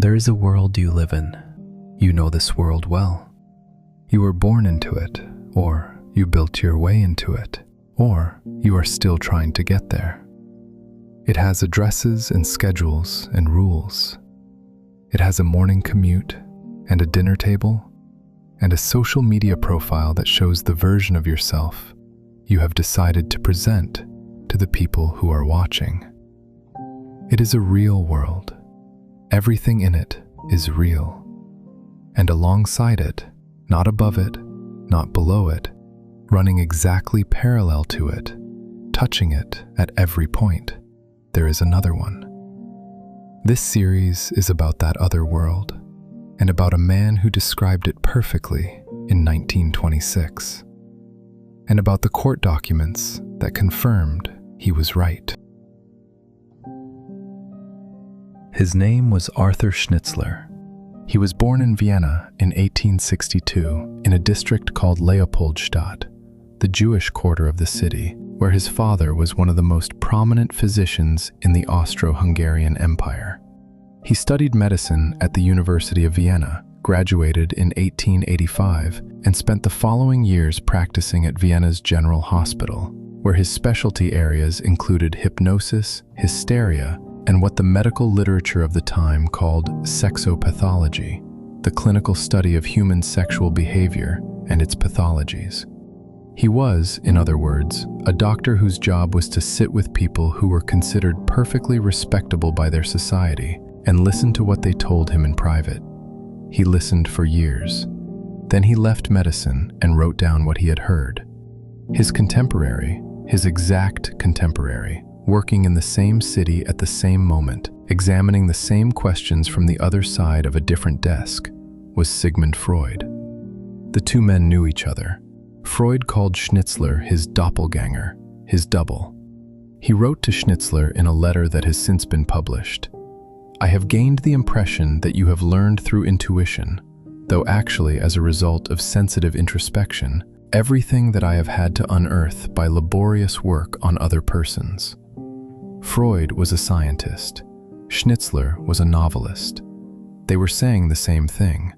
There is a world you live in. You know this world well. You were born into it, or you built your way into it, or you are still trying to get there. It has addresses and schedules and rules. It has a morning commute and a dinner table and a social media profile that shows the version of yourself you have decided to present to the people who are watching. It is a real world. Everything in it is real. And alongside it, not above it, not below it, running exactly parallel to it, touching it at every point, there is another one. This series is about that other world, and about a man who described it perfectly in 1926, and about the court documents that confirmed he was right. His name was Arthur Schnitzler. He was born in Vienna in 1862 in a district called Leopoldstadt, the Jewish quarter of the city, where his father was one of the most prominent physicians in the Austro-Hungarian Empire. He studied medicine at the University of Vienna, graduated in 1885, and spent the following years practicing at Vienna's General Hospital, where his specialty areas included hypnosis, hysteria, and what the medical literature of the time called sexopathology, the clinical study of human sexual behavior and its pathologies. He was, in other words, a doctor whose job was to sit with people who were considered perfectly respectable by their society and listen to what they told him in private. He listened for years. Then he left medicine and wrote down what he had heard. His contemporary, his exact contemporary, working in the same city at the same moment, examining the same questions from the other side of a different desk, was Sigmund Freud. The two men knew each other. Freud called Schnitzler his doppelganger, his double. He wrote to Schnitzler in a letter that has since been published, "I have gained the impression that you have learned through intuition, though actually as a result of sensitive introspection, everything that I have had to unearth by laborious work on other persons." Freud was a scientist. Schnitzler was a novelist. They were saying the same thing.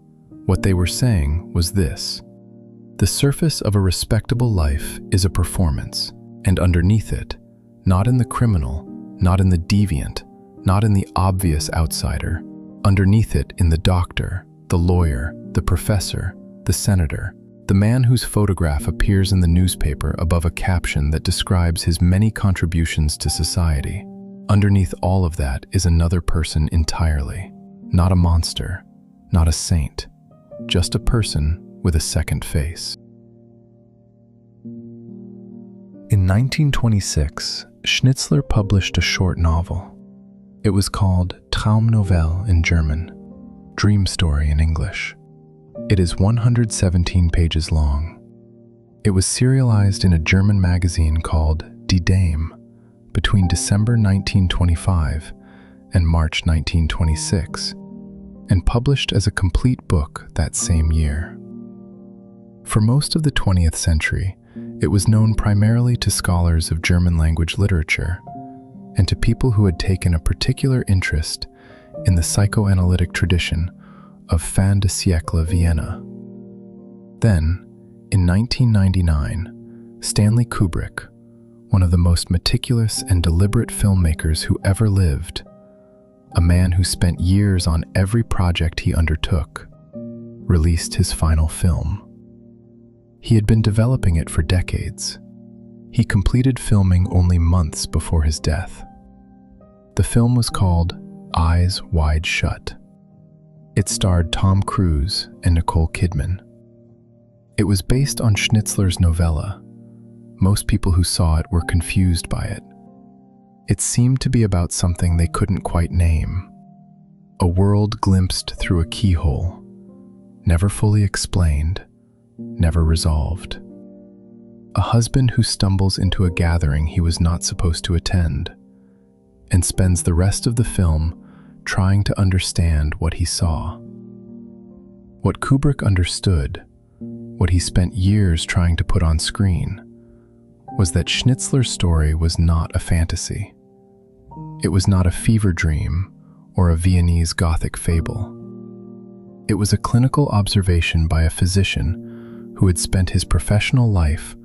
What they were saying was this: the surface of a respectable life is a performance, and underneath it, not in the criminal, not in the deviant, not in the obvious outsider, underneath it in the doctor, the lawyer, the professor, the senator, the man whose photograph appears in the newspaper above a caption that describes his many contributions to society. Underneath all of that is another person entirely, not a monster, not a saint, just a person with a second face. In 1926, Schnitzler published a short novel. It was called Traumnovelle in German, Dream Story in English. It is 117 pages long. It was serialized in a German magazine called Die Dame between December 1925 and March 1926, and published as a complete book that same year. For most of the 20th century, it was known primarily to scholars of German language literature and to people who had taken a particular interest in the psychoanalytic tradition of fin de siècle Vienna. Then, in 1999, Stanley Kubrick, one of the most meticulous and deliberate filmmakers who ever lived, a man who spent years on every project he undertook, released his final film. He had been developing it for decades. He completed filming only months before his death. The film was called Eyes Wide Shut. It starred Tom Cruise and Nicole Kidman. It was based on Schnitzler's novella. Most people who saw it were confused by it. It seemed to be about something they couldn't quite name. A world glimpsed through a keyhole, never fully explained, never resolved. A husband who stumbles into a gathering he was not supposed to attend, and spends the rest of the film trying to understand what he saw. What Kubrick understood, what he spent years trying to put on screen, was that Schnitzler's story was not a fantasy. It was not a fever dream or a Viennese Gothic fable. It was a clinical observation by a physician who had spent his professional life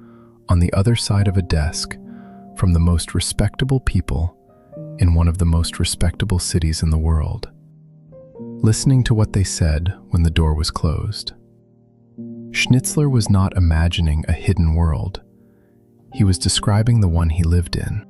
on the other side of a desk from the most respectable people in one of the most respectable cities in the world, listening to what they said when the door was closed. Schnitzler was not imagining a hidden world. He was describing the one he lived in.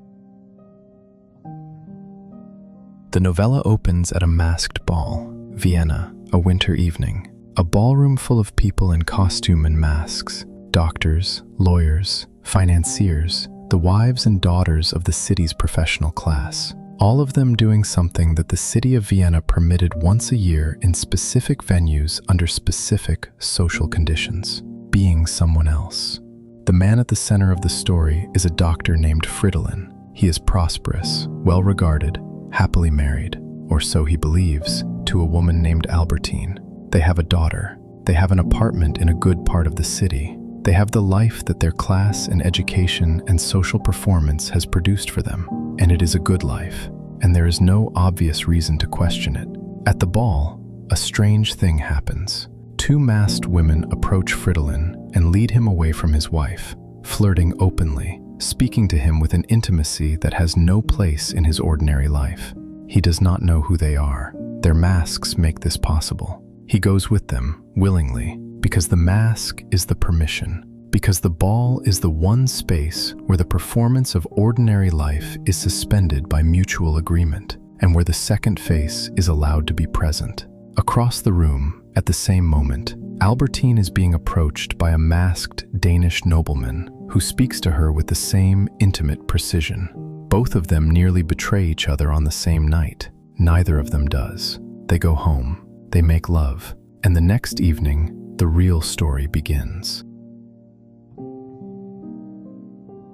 The novella opens at a masked ball, Vienna, a winter evening. A ballroom full of people in costume and masks, doctors, lawyers, financiers, the wives and daughters of the city's professional class, all of them doing something that the city of Vienna permitted once a year in specific venues under specific social conditions, being someone else. The man at the center of the story is a doctor named Fridolin. He is prosperous, well-regarded, happily married, or so he believes, to a woman named Albertine. They have a daughter. They have an apartment in a good part of the city. They have the life that their class and education and social performance has produced for them, and it is a good life, and there is no obvious reason to question it. At the ball, a strange thing happens. Two masked women approach Fridolin and lead him away from his wife, flirting openly, speaking to him with an intimacy that has no place in his ordinary life. He does not know who they are. Their masks make this possible. He goes with them, willingly, because the mask is the permission, because the ball is the one space where the performance of ordinary life is suspended by mutual agreement, and where the second face is allowed to be present. Across the room, at the same moment, Albertine is being approached by a masked Danish nobleman who speaks to her with the same intimate precision. Both of them nearly betray each other on the same night. Neither of them does. They go home, they make love, and the next evening, the real story begins.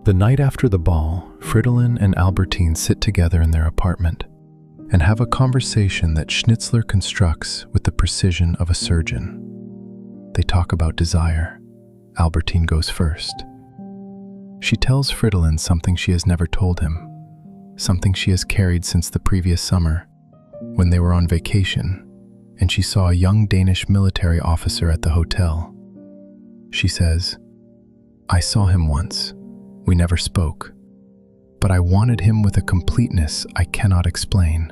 The night after the ball, Fridolin and Albertine sit together in their apartment and have a conversation that Schnitzler constructs with the precision of a surgeon. They talk about desire. Albertine goes first. She tells Fridolin something she has never told him, something she has carried since the previous summer, when they were on vacation, and she saw a young Danish military officer at the hotel. She says, "I saw him once. We never spoke, but I wanted him with a completeness I cannot explain.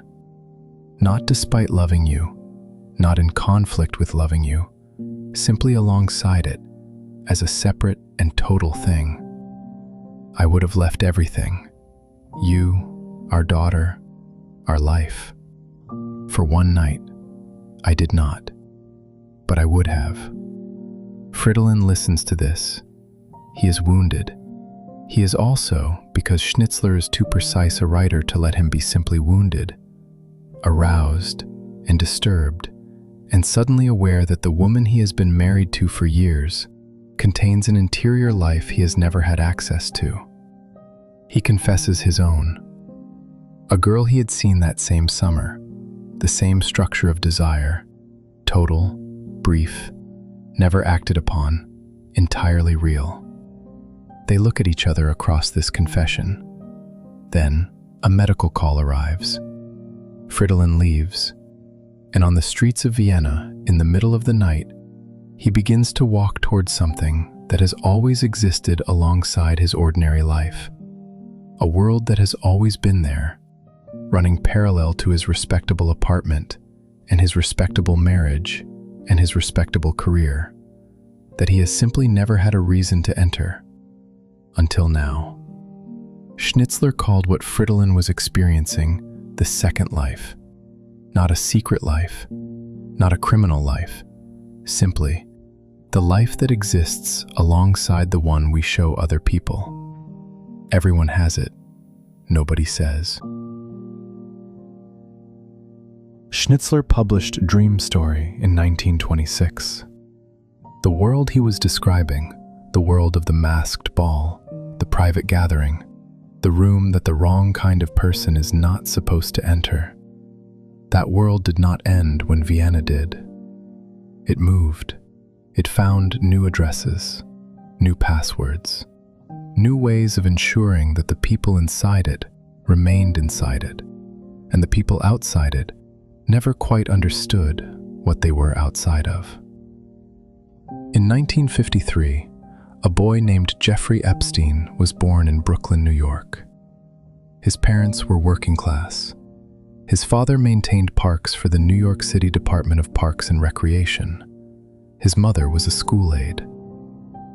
Not despite loving you, not in conflict with loving you, simply alongside it, as a separate and total thing. I would have left everything, you, our daughter, our life. For one night, I did not, but I would have." Fridolin listens to this. He is wounded. He is also, because Schnitzler is too precise a writer to let him be simply wounded, aroused and disturbed, and suddenly aware that the woman he has been married to for years contains an interior life he has never had access to. He confesses his own. A girl he had seen that same summer, the same structure of desire, total, brief, never acted upon, entirely real. They look at each other across this confession. Then, a medical call arrives. Fridolin leaves, and on the streets of Vienna, in the middle of the night, he begins to walk towards something that has always existed alongside his ordinary life. A world that has always been there, running parallel to his respectable apartment and his respectable marriage and his respectable career, that he has simply never had a reason to enter. Until now. Schnitzler called what Fridolin was experiencing the second life. Not a secret life, not a criminal life, simply the life that exists alongside the one we show other people. Everyone has it, nobody says. Schnitzler published Dream Story in 1926. The world he was describing, the world of the masked ball, the private gathering, the room that the wrong kind of person is not supposed to enter. That world did not end when Vienna did. It moved. It found new addresses, new passwords, new ways of ensuring that the people inside it remained inside it, and the people outside it never quite understood what they were outside of. In 1953, a boy named Jeffrey Epstein was born in Brooklyn, New York. His parents were working class. His father maintained parks for the New York City Department of Parks and Recreation. His mother was a school aide.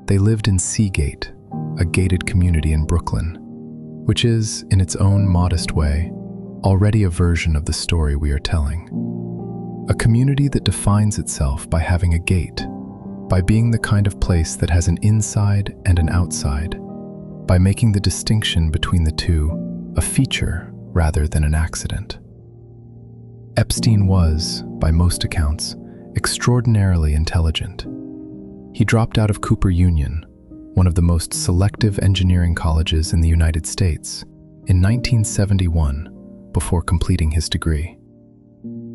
They lived in Seagate, a gated community in Brooklyn, which is, in its own modest way, already a version of the story we are telling. A community that defines itself by having a gate, by being the kind of place that has an inside and an outside, by making the distinction between the two a feature rather than an accident. Epstein was, by most accounts, extraordinarily intelligent. He dropped out of Cooper Union, one of the most selective engineering colleges in the United States, in 1971, before completing his degree.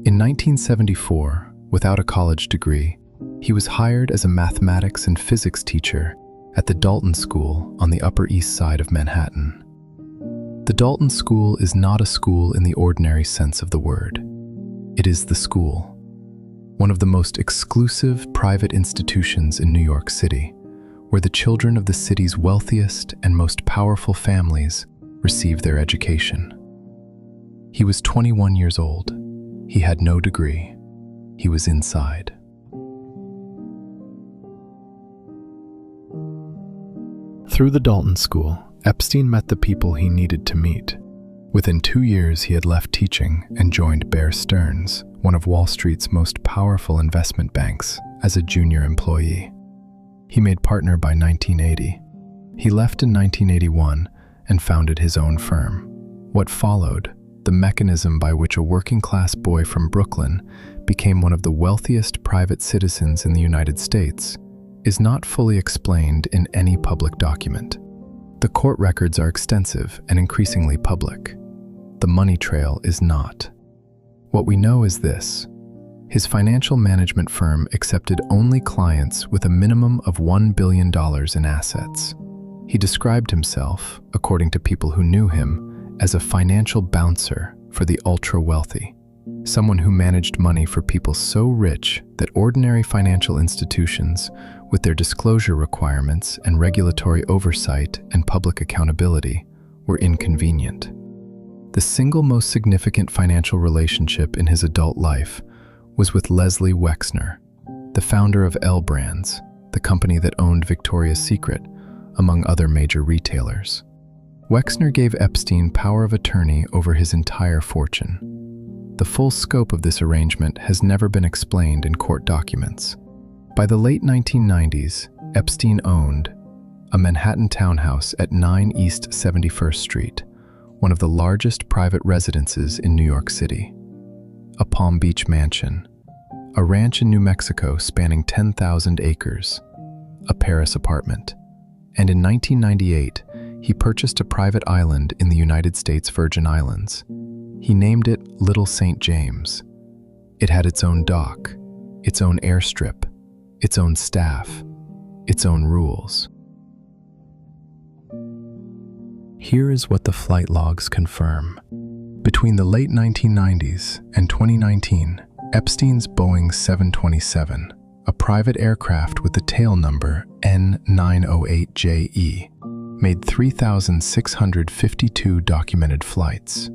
In 1974, without a college degree, he was hired as a mathematics and physics teacher at the Dalton School on the Upper East Side of Manhattan. The Dalton School is not a school in the ordinary sense of the word. It is the school, one of the most exclusive private institutions in New York City, where the children of the city's wealthiest and most powerful families receive their education. He was 21 years old. He had no degree. He was inside. Through the Dalton School, Epstein met the people he needed to meet. Within 2 years, he had left teaching and joined Bear Stearns, one of Wall Street's most powerful investment banks, as a junior employee. He made partner by 1980. He left in 1981 and founded his own firm. What followed, the mechanism by which a working-class boy from Brooklyn became one of the wealthiest private citizens in the United States, is not fully explained in any public document. The court records are extensive and increasingly public. The money trail is not. What we know is this: his financial management firm accepted only clients with a minimum of $1 billion in assets. He described himself, according to people who knew him, as a financial bouncer for the ultra-wealthy, someone who managed money for people so rich that ordinary financial institutions, with their disclosure requirements and regulatory oversight and public accountability, were inconvenient. The single most significant financial relationship in his adult life was with Leslie Wexner, the founder of L Brands, the company that owned Victoria's Secret, among other major retailers. Wexner gave Epstein power of attorney over his entire fortune. The full scope of this arrangement has never been explained in court documents. By the late 1990s, Epstein owned a Manhattan townhouse at 9 East 71st Street, one of the largest private residences in New York City, a Palm Beach mansion, a ranch in New Mexico spanning 10,000 acres, a Paris apartment, and in 1998, he purchased a private island in the United States Virgin Islands. He named it Little St. James. It had its own dock, its own airstrip, its own staff, its own rules. Here is what the flight logs confirm. Between the late 1990s and 2019, Epstein's Boeing 727, a private aircraft with the tail number N908JE, made 3,652 documented flights.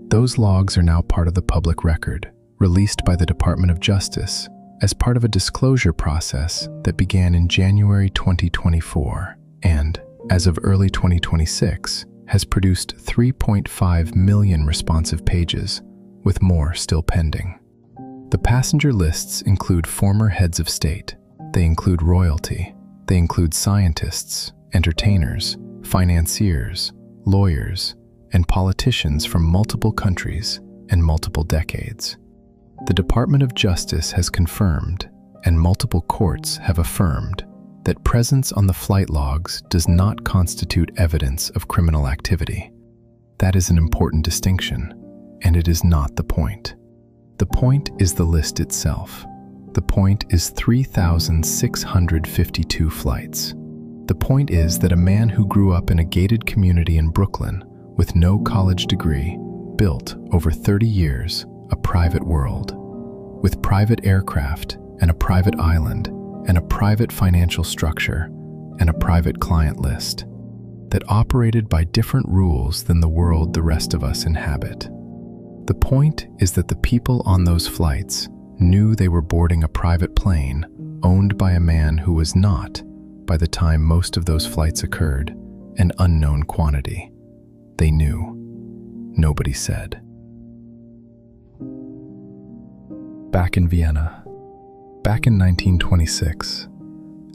Those logs are now part of the public record, released by the Department of Justice as part of a disclosure process that began in January 2024 and, as of early 2026, has produced 3.5 million responsive pages, with more still pending. The passenger lists include former heads of state. They include royalty. They include scientists, entertainers, financiers, lawyers, and politicians from multiple countries and multiple decades. The Department of Justice has confirmed, and multiple courts have affirmed, that presence on the flight logs does not constitute evidence of criminal activity. That is an important distinction, and it is not the point. The point is the list itself. The point is 3,652 flights. The point is that a man who grew up in a gated community in Brooklyn with no college degree built, over 30 years, a private world, with private aircraft and a private island and a private financial structure and a private client list that operated by different rules than the world the rest of us inhabit. The point is that the people on those flights knew they were boarding a private plane owned by a man who was not, by the time most of those flights occurred, an unknown quantity. They knew. Nobody said. Back in Vienna, back in 1926,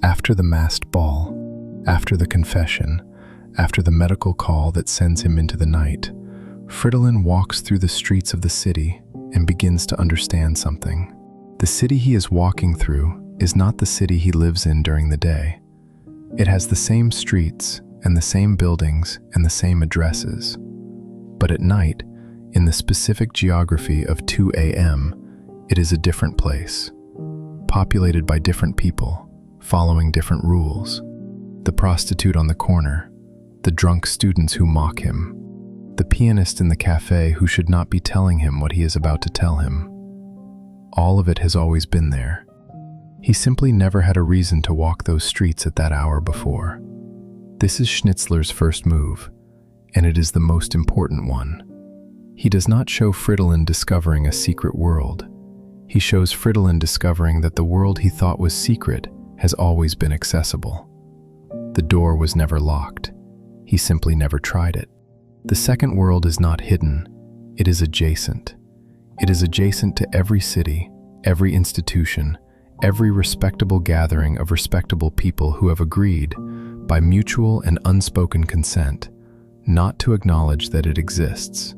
after the masked ball, after the confession, after the medical call that sends him into the night, Fridolin walks through the streets of the city and begins to understand something. The city he is walking through is not the city he lives in during the day. It has the same streets and the same buildings and the same addresses. But at night, in the specific geography of 2 a.m., it is a different place, populated by different people, following different rules. The prostitute on the corner, the drunk students who mock him, the pianist in the cafe who should not be telling him what he is about to tell him. All of it has always been there. He simply never had a reason to walk those streets at that hour before. This is Schnitzler's first move, and it is the most important one. He does not show Fridolin discovering a secret world. He shows Fridolin discovering that the world he thought was secret has always been accessible. The door was never locked. He simply never tried it. The second world is not hidden. It is adjacent. It is adjacent to every city, every institution, every respectable gathering of respectable people who have agreed, by mutual and unspoken consent, not to acknowledge that it exists.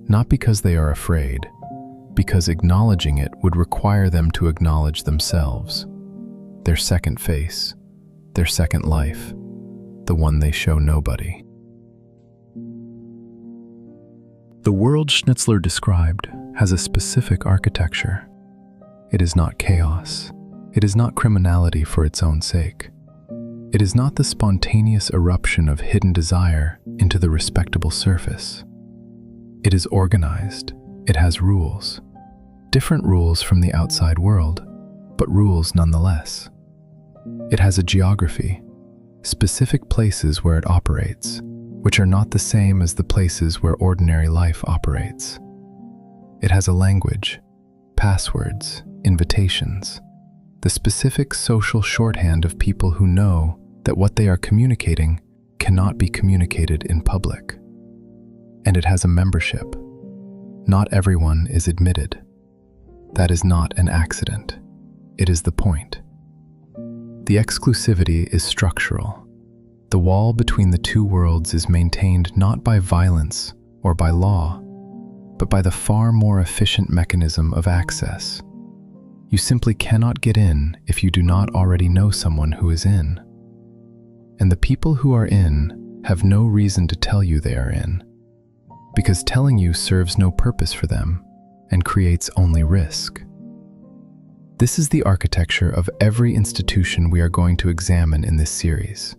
Not because they are afraid, because acknowledging it would require them to acknowledge themselves, their second face, their second life, the one they show nobody. The world Schnitzler described has a specific architecture. It is not chaos. It is not criminality for its own sake. It is not the spontaneous eruption of hidden desire into the respectable surface. It is organized. It has rules. Different rules from the outside world, but rules nonetheless. It has a geography, specific places where it operates, which are not the same as the places where ordinary life operates. It has a language, passwords, invitations, the specific social shorthand of people who know that what they are communicating cannot be communicated in public. And it has a membership. Not everyone is admitted. That is not an accident. It is the point. The exclusivity is structural. The wall between the two worlds is maintained not by violence or by law, but by the far more efficient mechanism of access. You simply cannot get in if you do not already know someone who is in. And the people who are in have no reason to tell you they are in, because telling you serves no purpose for them and creates only risk. This is the architecture of every institution we are going to examine in this series.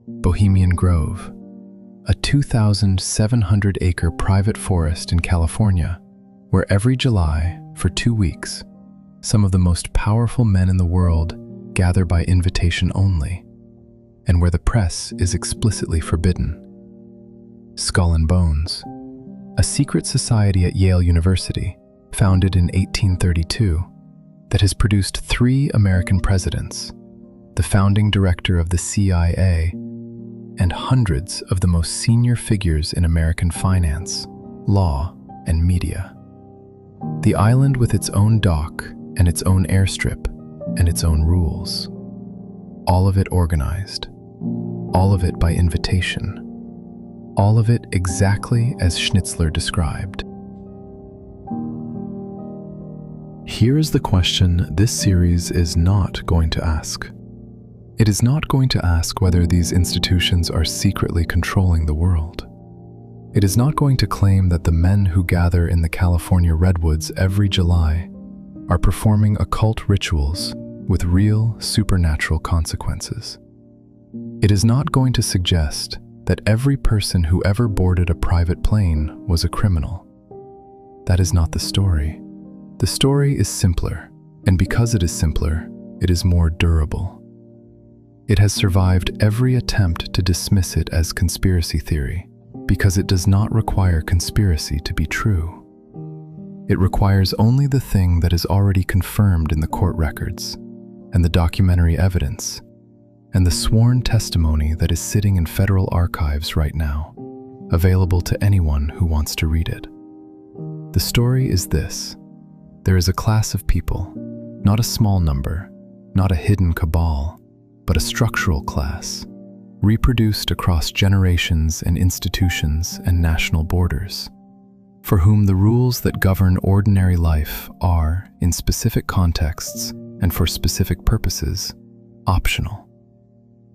Bohemian Grove, a 2,700-acre private forest in California, where every July, for 2 weeks, some of the most powerful men in the world gather by invitation only, and where the press is explicitly forbidden. Skull and Bones, a secret society at Yale University, founded in 1832, that has produced 3 American presidents, the founding director of the CIA, and hundreds of the most senior figures in American finance, law, and media. The island with its own dock and its own airstrip and its own rules. All of it organized. All of it by invitation. All of it exactly as Schnitzler described. Here is the question this series is not going to ask. It is not going to ask whether these institutions are secretly controlling the world. It is not going to claim that the men who gather in the California redwoods every July are performing occult rituals with real supernatural consequences. It is not going to suggest that every person who ever boarded a private plane was a criminal. That is not the story. The story is simpler, and because it is simpler, it is more durable. It has survived every attempt to dismiss it as conspiracy theory, because it does not require conspiracy to be true. It requires only the thing that is already confirmed in the court records, and the documentary evidence, and the sworn testimony that is sitting in federal archives right now, available to anyone who wants to read it. The story is this: there is a class of people, not a small number, not a hidden cabal, but a structural class, reproduced across generations and institutions and national borders, for whom the rules that govern ordinary life are, in specific contexts and for specific purposes, optional.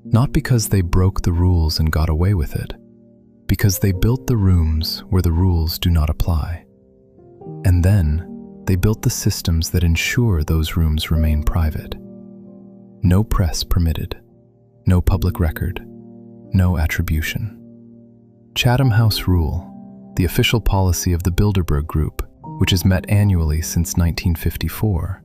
Not because they broke the rules and got away with it, because they built the rooms where the rules do not apply. And then they built the systems that ensure those rooms remain private. No press permitted, no public record, no attribution. Chatham House Rule, the official policy of the Bilderberg Group, which has met annually since 1954,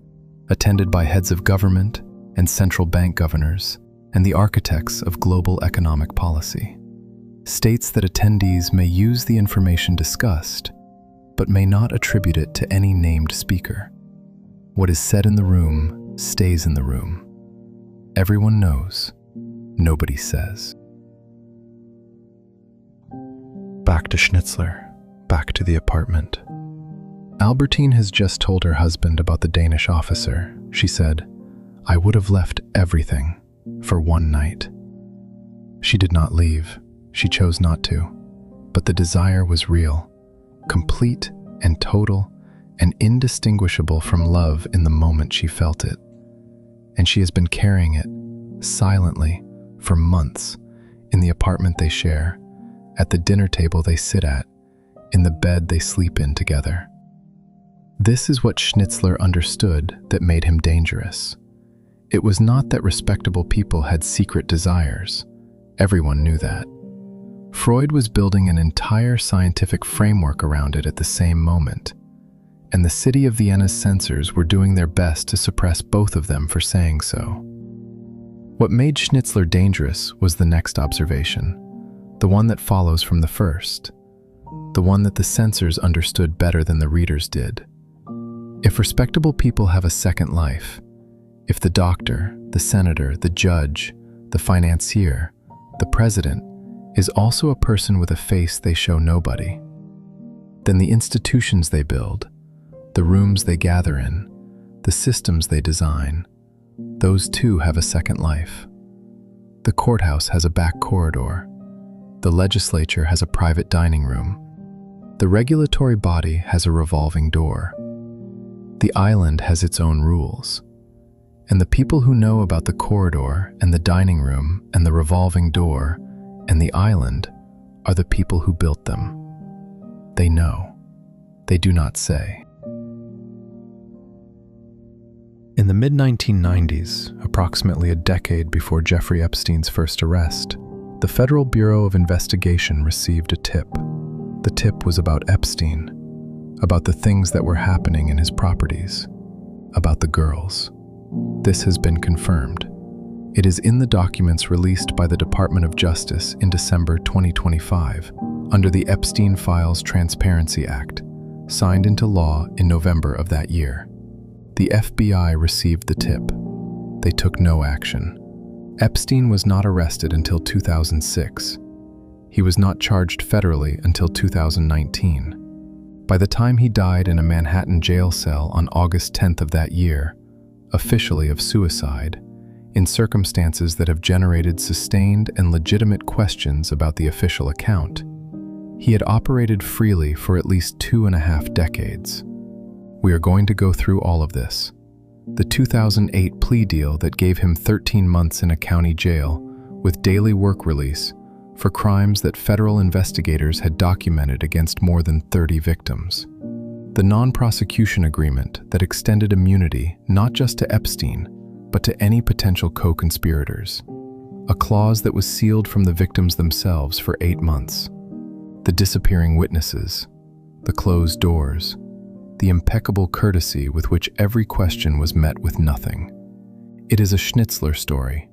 attended by heads of government and central bank governors and the architects of global economic policy, states that attendees may use the information discussed, but may not attribute it to any named speaker. What is said in the room stays in the room. Everyone knows, nobody says. Back to Schnitzler, back to the apartment. Albertine has just told her husband about the Danish officer. She said, "I would have left everything for one night." She did not leave. She chose not to. But the desire was real, complete and total and indistinguishable from love in the moment she felt it. And she has been carrying it, silently, for months, in the apartment they share, at the dinner table they sit at, in the bed they sleep in together. This is what Schnitzler understood that made him dangerous. It was not that respectable people had secret desires. Everyone knew that. Freud was building an entire scientific framework around it at the same moment, and the city of Vienna's censors were doing their best to suppress both of them for saying so. What made Schnitzler dangerous was the next observation, the one that follows from the first, the one that the censors understood better than the readers did. If respectable people have a second life, if the doctor, the senator, the judge, the financier, the president is also a person with a face they show nobody, then the institutions they build, the rooms they gather in, the systems they design, those too have a second life. The courthouse has a back corridor. The legislature has a private dining room. The regulatory body has a revolving door. The island has its own rules. And the people who know about the corridor and the dining room and the revolving door and the island are the people who built them. They know. They do not say. In the mid-1990s, approximately a decade before Jeffrey Epstein's first arrest, the Federal Bureau of Investigation received a tip. The tip was about Epstein, about the things that were happening in his properties, about the girls. This has been confirmed. It is in the documents released by the Department of Justice in December 2025 under the Epstein Files Transparency Act, signed into law in November of that year. The FBI received the tip. They took no action. Epstein was not arrested until 2006. He was not charged federally until 2019. By the time he died in a Manhattan jail cell on August 10th of that year, officially of suicide, in circumstances that have generated sustained and legitimate questions about the official account, he had operated freely for at least 2.5 decades. We are going to go through all of this. The 2008 plea deal that gave him 13 months in a county jail with daily work release for crimes that federal investigators had documented against more than 30 victims. The non-prosecution agreement that extended immunity not just to Epstein, but to any potential co-conspirators. A clause that was sealed from the victims themselves for 8 months. The disappearing witnesses, the closed doors, the impeccable courtesy with which every question was met with nothing. It is a Schnitzler story,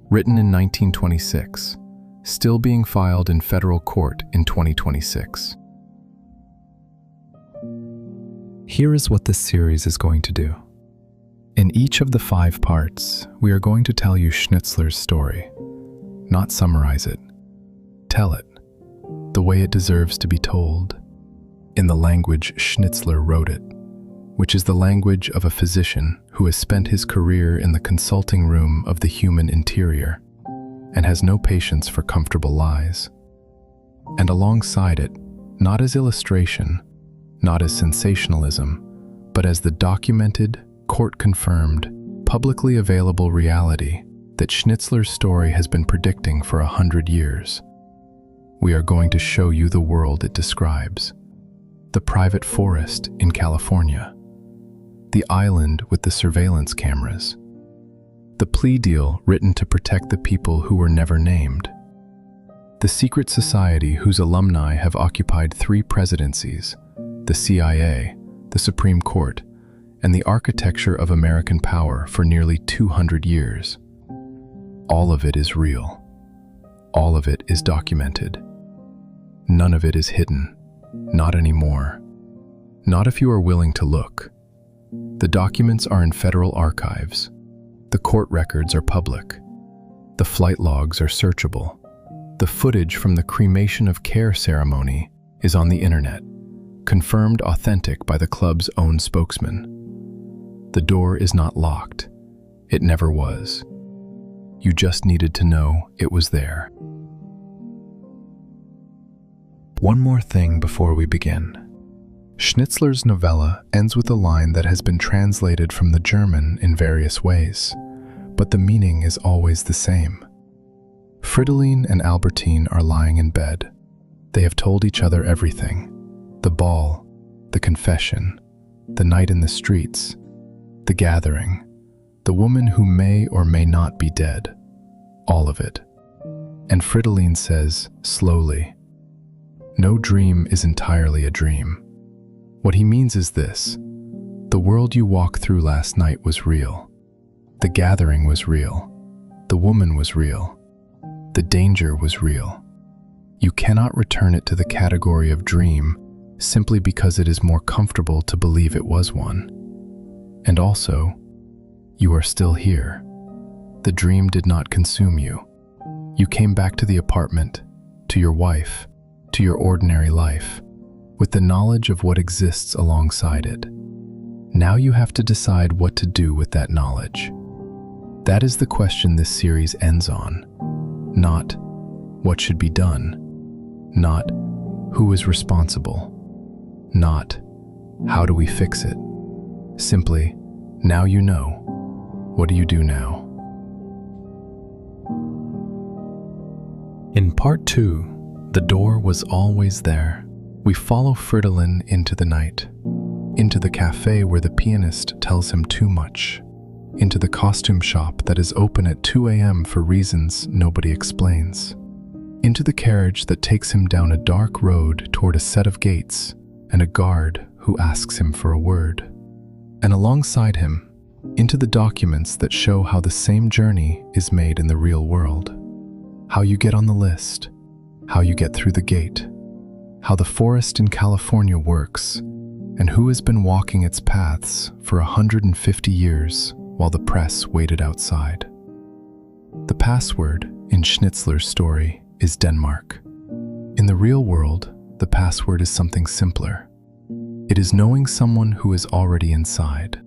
written in 1926, still being filed in federal court in 2026. Here is what this series is going to do. In each of the 5 parts, we are going to tell you Schnitzler's story, not summarize it. Tell it, the way it deserves to be told, in the language Schnitzler wrote it, which is the language of a physician who has spent his career in the consulting room of the human interior and has no patience for comfortable lies. And alongside it, not as illustration, not as sensationalism, but as the documented, court-confirmed, publicly available reality that Schnitzler's story has been predicting for 100 years. We are going to show you the world it describes. The private forest in California. The island with the surveillance cameras. The plea deal written to protect the people who were never named. The secret society whose alumni have occupied 3 presidencies, the CIA, the Supreme Court, and the architecture of American power for nearly 200 years. All of it is real. All of it is documented. None of it is hidden. Not anymore. Not if you are willing to look. The documents are in federal archives. The court records are public. The flight logs are searchable. The footage from the cremation of care ceremony is on the internet, confirmed authentic by the club's own spokesman. The door is not locked. It never was. You just needed to know it was there. One more thing before we begin. Schnitzler's novella ends with a line that has been translated from the German in various ways, but the meaning is always the same. Fridolin and Albertine are lying in bed. They have told each other everything. The ball, the confession, the night in the streets, the gathering, the woman who may or may not be dead. All of it. And Fridolin says, slowly, "No dream is entirely a dream." What he means is this: the world you walked through last night was real. The gathering was real. The woman was real. The danger was real. You cannot return it to the category of dream simply because it is more comfortable to believe it was one. And also, you are still here. The dream did not consume you. You came back to the apartment, to your wife, to your ordinary life, with the knowledge of what exists alongside it. Now you have to decide what to do with that knowledge. That is the question this series ends on. Not what should be done. Not who is responsible. Not how do we fix it. Simply, now you know. What do you do now? In part 2, the door was always there. We follow Fridolin into the night, into the cafe where the pianist tells him too much, into the costume shop that is open at 2 a.m. for reasons nobody explains, into the carriage that takes him down a dark road toward a set of gates and a guard who asks him for a word, and alongside him, into the documents that show how the same journey is made in the real world, how you get on the list, how you get through the gate, how the forest in California works, and who has been walking its paths for 150 years while the press waited outside. The password in Schnitzler's story is Denmark. In the real world, the password is something simpler. It is knowing someone who is already inside.